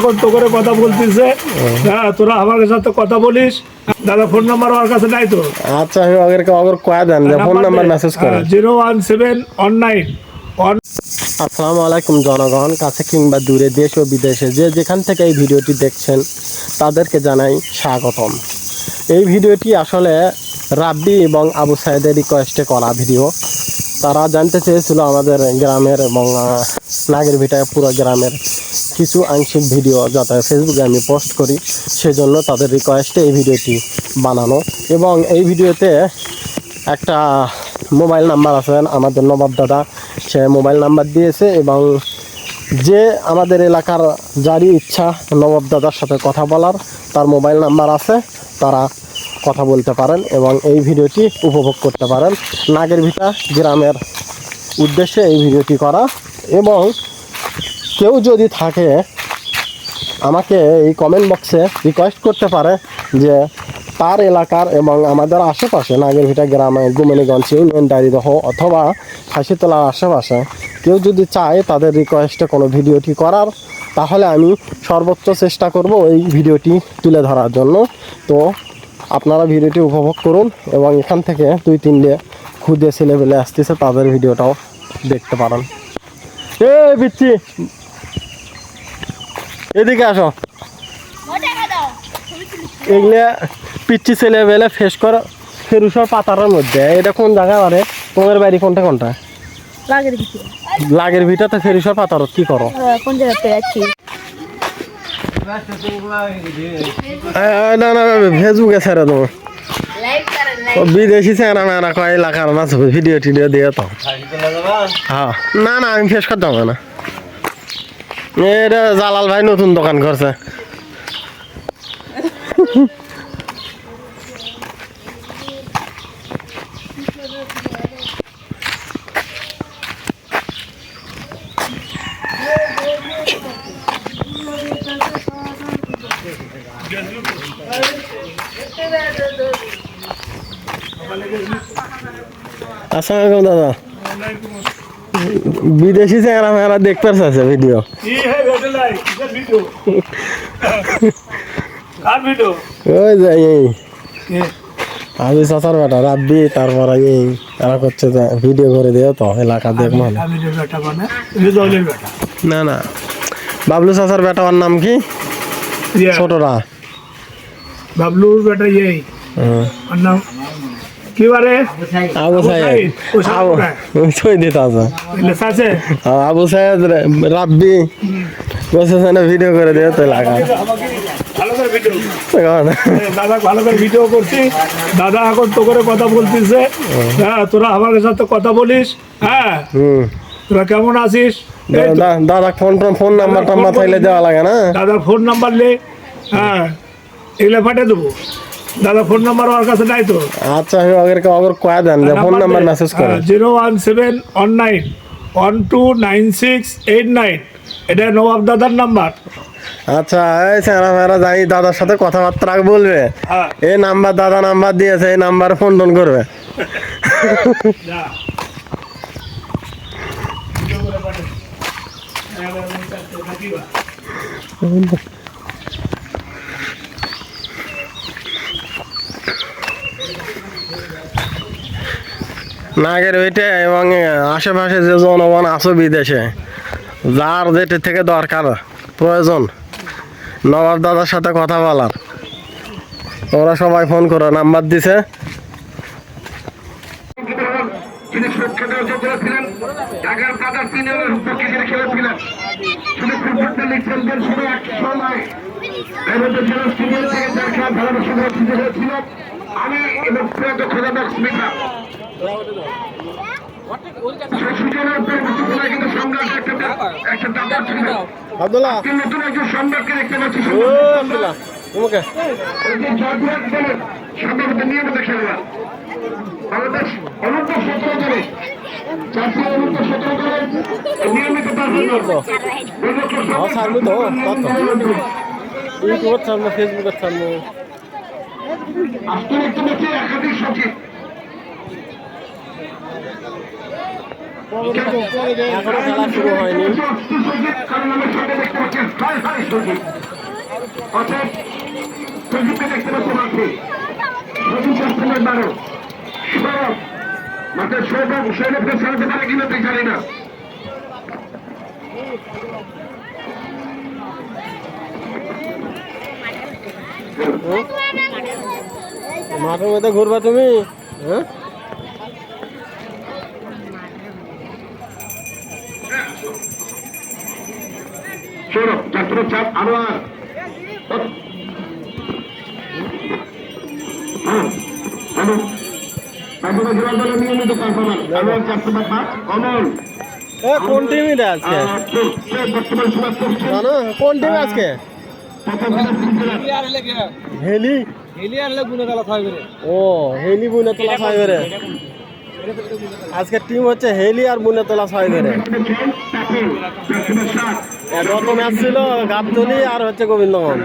এখন তো করে কথা বলতিছে। হ্যাঁ, তোরা আমার সাথে কথা বলিস। দাদা ফোন নাম্বার আমার কাছে নাই তো। আচ্ছা, আমি ওদেরকে কয়া দেন যে ফোন নাম্বার মেসেজ করেন। 01719 আসসালামু আলাইকুম জনগণ, কাছে কিংবা দূরে, দেশ ও বিদেশে যে যেখান থেকে এই ভিডিওটি দেখছেন তাদেরকে জানাই স্বাগতম। এই ভিডিওটি আসলে রাব্বি এবং আবু সাইদের রিকোয়েস্টে করা ভিডিও। তারা জানতে চেয়েছিল আমাদের গ্রামের এবং নাগেরভিটায় পুরো গ্রামের কিছু আংশিক ভিডিও যাতে ফেসবুকে আমি পোস্ট করি, সেজন্য তাদের রিকোয়েস্টে এই ভিডিওটি বানানো। এবং এই ভিডিওতে একটা মোবাইল নাম্বার আছে আমাদের নবাব দাদা, সে মোবাইল নাম্বার দিয়েছে এবং যে আমাদের এলাকার যারই ইচ্ছা নবাব দাদার সাথে কথা বলার তার মোবাইল নাম্বার আছে, তারা কথা বলতে পারেন এবং এই ভিডিওটি উপভোগ করতে পারেন। নাগেরভিটা গ্রামের উদ্দেশ্যে এই ভিডিওটি করা। এবং কেউ যদি থাকে আমাকে এই কমেন্ট বক্সে রিকোয়েস্ট করতে পারে যে তার এলাকার এবং আমাদের আশেপাশে নাগেরভিটা গ্রামে গুমনিগঞ্জ ইউনিয়ন ডায়েরিদহ অথবা ফাঁসিতলার আশেপাশে কেউ যদি চায় তাদের রিকোয়েস্টে কোনো ভিডিওটি করার, তাহলে আমি সর্বোচ্চ চেষ্টা করব এই ভিডিওটি তুলে ধরার জন্য। তো আপনারা ভিডিওটি উপভোগ করুন এবং এখান থেকে 2-3 খুদে ছেলেবেলে আসতেছে, তাদের ভিডিওটাও দেখতে পারেন। পিচ্ছি এদিকে আসো। এগুলা পিচ্ছি ছেলেবেলে ফেস কর ফেরুসর পাতারের মধ্যে। এটা কোন জায়গা মানে তোমার বাড়ি কোনটা কোনটা? লাগের ভিটাতে ফেরুসর পাতার কি করো? কোন জায়গাতে আছি? না না, ফেসবুকে ছেড়ে দেবো। বিদেশি চেনা মেনা কয় এলাকার মাছ ভিডিও টিডিও দিয়ে তো। হ্যাঁ, না না, আমি ফেস করতে হবে না। এটা জালাল ভাই নতুন দোকান করছে। আসসালামাইকুম দাদা। বিদেশি চেহারা মেহারা দেখতে পারছে ভিডিও। ওই যাই আমি চাচার বেটা রাব্বি, তারপরে এই এরা করছে ভিডিও করে দিও তো এলাকা দেখ মানে। না না, বাবলু চাচার বেটা, ওর নাম কি? ছোটরা বাবলুর বেটা নাম কি বারে? আবু সাইদ। আবু সাইদ রাব্বি বসে ভিডিও করে দিও তো এলাকা। দাদা ভালো করে ভিডিও করছি। দাদা এখন তো করে কথা বলতিছে। হ্যাঁ, তোরা আমার সাথে কথা বলিস। হ্যাঁ, তোরা কেমন আছিস? দাদা ফোন নাম্বার টাম্বার থাইলে দেওয়া লাগে না? দাদা ফোন নাম্বার লে। হ্যাঁ, এগুলা পাঠিয়ে দেবো। দাদা ফোন নাম্বার আমার কাছে নাই তো। আচ্ছা, আমি ওদেরকে কয়া দেন যে ফোন নাম্বার মেসেজ করেন। 01719 129689। এটা নবাব দাদার নাম্বার। আচ্ছা, এই মেরা যাই দাদার সাথে কথাবার্তা বলবে, এই নাম্বার দাদা নাম্বার দিয়েছে, এই নাম্বারে ফোন টোন করবে। নাগের ওইটা এবং আশেপাশে যে জনগণ আছো বিদেশে, যার যেটা থেকে দরকার প্রয়োজন নবাব দাদার সাথে কথা বলার, ওরা সবাই ফোন করো, নাম্বার দিছে। আব্দুল্লাহ নতুন একজন সম্রাটকে দেখতে পাচ্ছি। আব্দুল্লাহ তোমাকে সম্রাটের নিয়ম দেখে বাংলাদেশ অনন্ত 17 জনে চারটি অনন্ত 17 জনের নিয়মিত ইউটিউবের সামনে ফেসবুকের সামনে আজকের একটি একাধিক সচিব এখনো খেলা শুরু হয়নি। মাঠের মধ্যে ঘুরবা তুমি? হ্যাঁ, সৌরভ ছাত্র চাপ আনোয়ার নিয়মিত পারফরমেন্স আনোয়ার 405 অমল কোন টিমই আজকে বর্তমান সমাজ করছে জানো? কোন টিম আজকে? হেলি ও হেলি বুনে তোলা ছয় করে। আজকে টিম হচ্ছে হেলি আর বুনে তোলা ছয় করে। গত ম্যাচ ছিল গাবতলি আর হচ্ছে গোবিন্দগঞ্জ।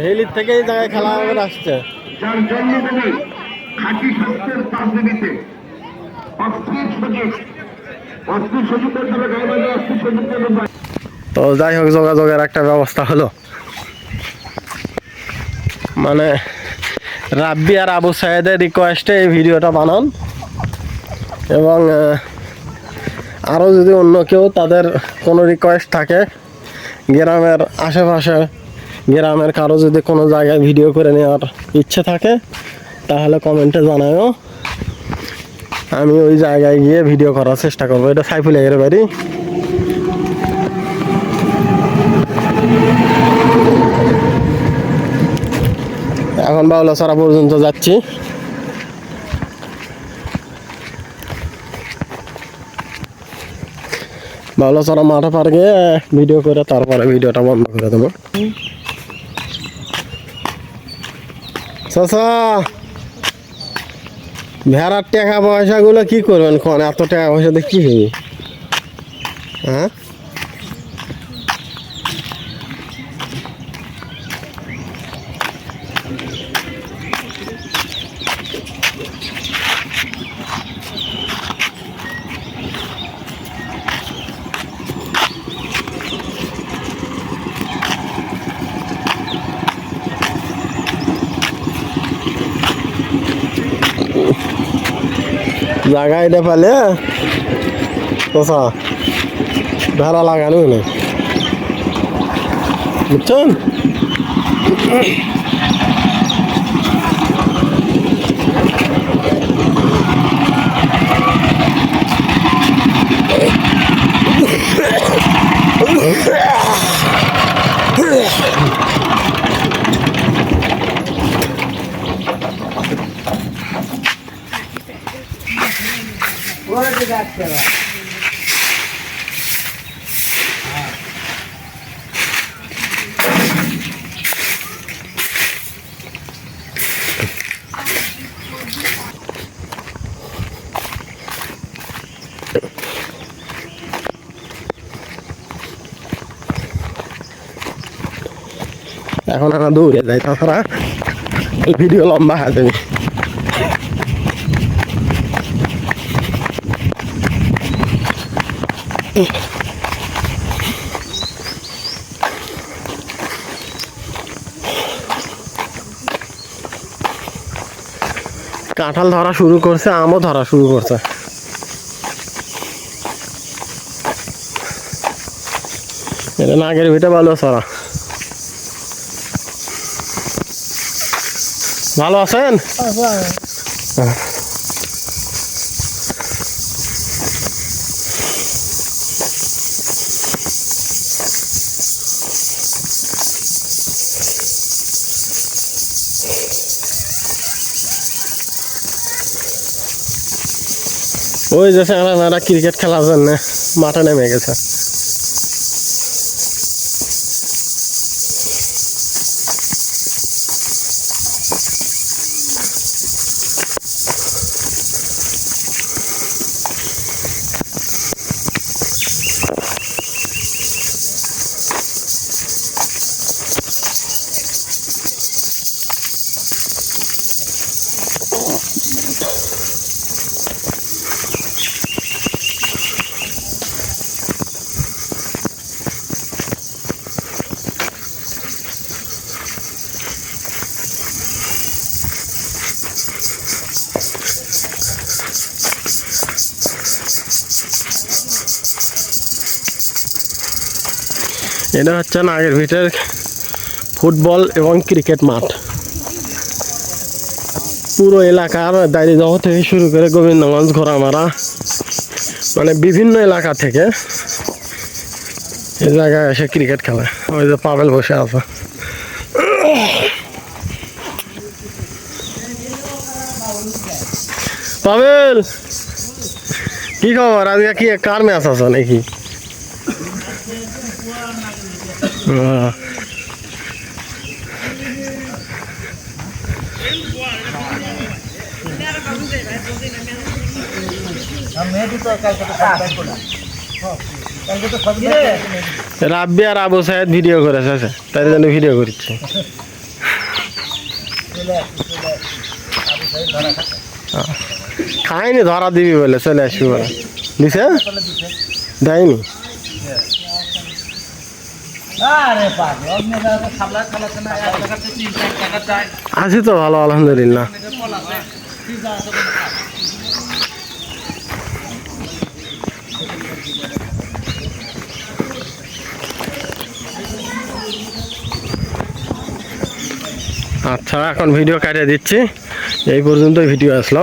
হেলির থেকে এই জায়গায় খেলা করে আসছে। যার জন্মভূমি খাঁটি স্বাস্থ্যের রাজনীতিতে অস্থির সুযোগ করতে হবে গাইবান্ধে অস্থির সুযোগ করতে হবে। তো যাই হোক, যোগাযোগের একটা ব্যবস্থা হলো। মানে রাব্বি আর আবু সাইদের রিকোয়েস্টে এই ভিডিওটা বানান, এবং আরও যদি অন্য কেউ তাদের কোনো রিকোয়েস্ট থাকে, গ্রামের আশেপাশে গ্রামের কারো যদি কোনো জায়গায় ভিডিও করে নেওয়ার ইচ্ছে থাকে, তাহলে কমেন্টে জানাও, আমি ওই জায়গায় গিয়ে ভিডিও করার চেষ্টা করবো। এটা সাইফুলের বাড়ি। এখন বাউলাছড়া পর্যন্ত যাচ্ছি। বাউলাছড়া মাঠে পার গিয়ে ভিডিও করে তারপরে ভিডিওটা বন্ধ করে দেবো। চাচা, ভেড়ার টাকা পয়সাগুলো কি করবেন? কোন এত টাকা পয়সা দিয়ে কি হইবে? হ্যাঁ, জায়গা এটা পেলে চাচা ভেড়া লাগানো নেই, বুঝছেন? এখন আমরা দৌড়ে যাই, তাছাড়া এই ভিডিও লম্বা হয়ে যাবে। কাঁঠাল ধরা শুরু করছে, আমও ধরা শুরু করছে। এটা নাগের ভিতরে বাউলাছড়া। ভালো আছেন? ওই যে ছেলেমেয়েরা ক্রিকেট খেলার জন্য মাঠে নেমে গেছে। এটা হচ্ছে নাগের ভিতর ফুটবল এবং ক্রিকেট মাঠ। পুরো এলাকার দাঁড়িয়ে থেকে শুরু করে গোবিন্দগঞ্জ, ঘোড়ামারা, মানে বিভিন্ন এলাকা থেকে এই জায়গায় এসে ক্রিকেট খেলে। ওই যে পাবেল বসে আছে। পাবেল, কি খবর? আজকে কি কার ম্যাচ আছে নাকি? রাব্বি আর আবু সাহেদ ভিডিও করেছে, তাই জন্য ভিডিও করছি। খাইনি, ধরা দিবি বলে চলে আসবি বলে দিছে, দেয়নি। আছি তো ভালো, আলহামদুলিল্লাহ। আচ্ছা, এখন ভিডিও কাটিয়ে দিচ্ছি। এই পর্যন্ত ভিডিও আসলো।